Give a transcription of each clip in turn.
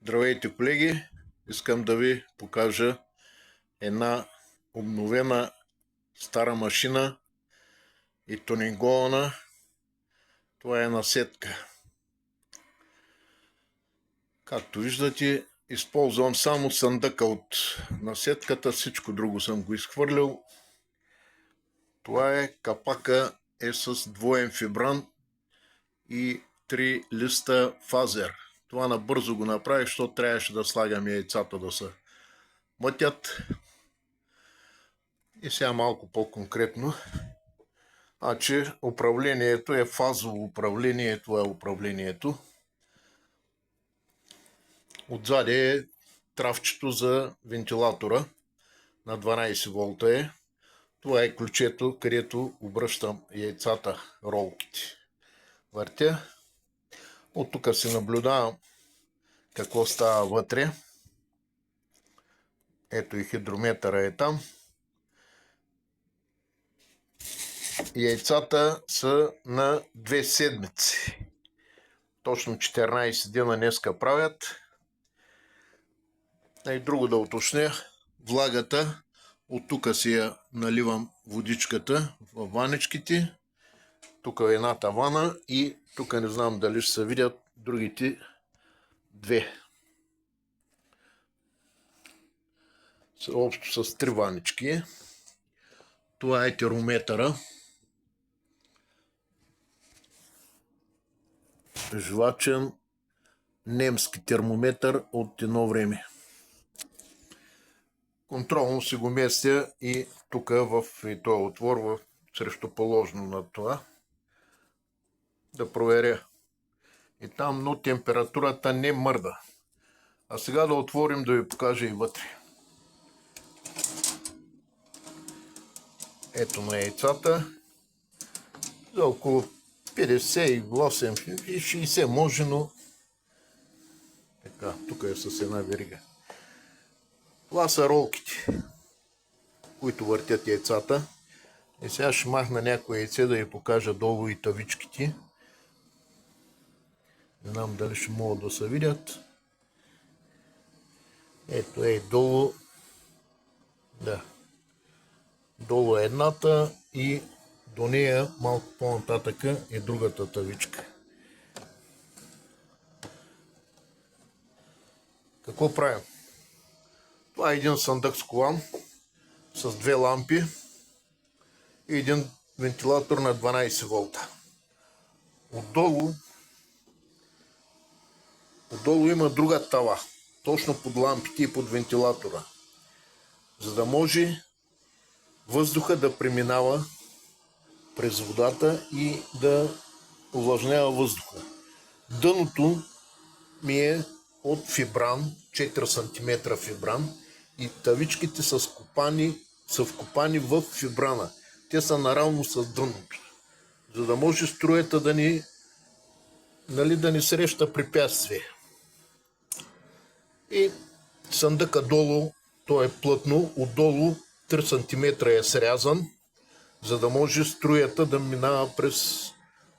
Здравейте, колеги! Искам да ви покажа една обновена стара машина и тунингована. Това е насетка. Както виждате, използвам само съндъка от насетката, всичко друго съм го изхвърлил. Това е капака, е с двоен фибран и 3 листа фазер. Това набързо го направих, защото трябваше да слагам яйцата да се мътят. И сега малко по-конкретно. Значи управлението е фазово управление, това е управлението. Отзади е трафчето за вентилатора на 12 волта е. Това е ключето, където обръщам яйцата, ролките. Въртя. От тук се наблюдавам какво става вътре. Ето и хидрометъра е там. Яйцата са на 2 седмици. Точно 14 дена днеска правят. И друго да уточня, влагата, от тук си я наливам водичката в ваничките. Тук е едната вана и тук не знам дали ще се видят другите две. Общо с 3 ванички. Това е термометъра. Жвачен немски термометър от едно време. Контролно си го местя и тук в този отвор срещу положено на това. Да проверя. И там, но температурата не мърда. А сега да отворим да ви покажа и вътре. Ето на яйцата. За около 58 и 60 може, но така, тук е с една верига. Това са ролките, които въртят яйцата. И сега ще махна някои яйце да ви покажа долу и тавичките. Не знам дали ще могат да се видят. Ето е долу. Да. Долу е едната и до нея малко по-нататъка е другата тавичка. Какво правим? Това е един съндък с колан с 2 лампи и един вентилатор на 12 волта. Отдолу има друга тава, точно под лампите и под вентилатора, за да може въздуха да преминава през водата и да увлажнява въздуха. Дъното ми е от фибран, 4 см фибран и тавичките са вкопани в фибрана. Те са наравно с дъното, за да може струята да ни среща препятствие. И съндъка долу, то е плътно, отдолу 3 см е срязан, за да може струята да минава през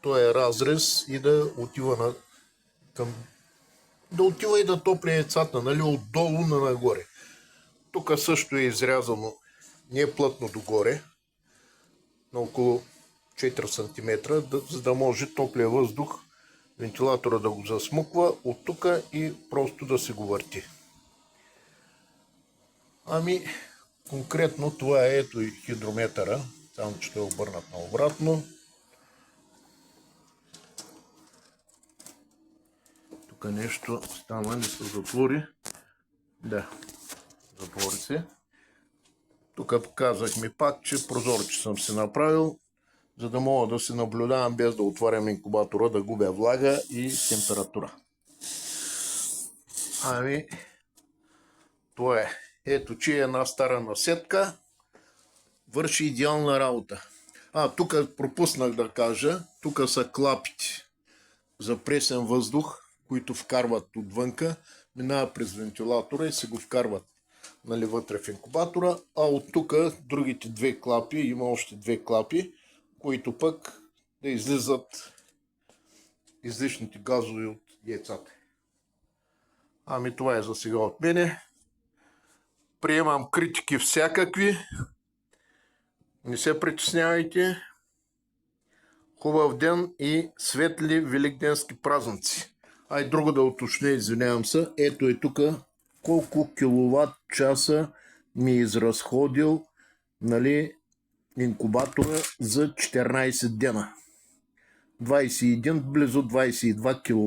този разрез и да отива и да топли яйцата, нали, отдолу на нагоре. Тук също е изрязано, не е плътно догоре, на около 4 см, за да може топлия въздух, вентилатора да го засмуква от тук и просто да се го върти. Ами, конкретно това е ето и хидрометъра, само че той е обърнат наобратно. Тук нещо стана, не се затвори. Да, затвори се. Тук показах ми пак, че прозорче съм си направил, за да мога да се наблюдавам без да отварям инкубатора, да губя влага и температура. Ами, това е. Ето, че е една стара насетка. Върши идеална работа. Тук пропуснах да кажа, тук са клапите за пресен въздух, които вкарват отвънка, минава през вентилатора и се го вкарват, нали, вътре в инкубатора, а от тук другите 2 клапи, има още 2 клапи, които пък да излизат излишните газове от яйцата. Ами това е за сега от мене. Приемам критики всякакви. Не се притеснявайте. Хубав ден и светли великденски празници. Ай, друго да уточня, извинявам се. Ето е тук колко киловатт часа ми е изразходил, нали, инкубатора за 14 дена. 21, близо 22 киловатт.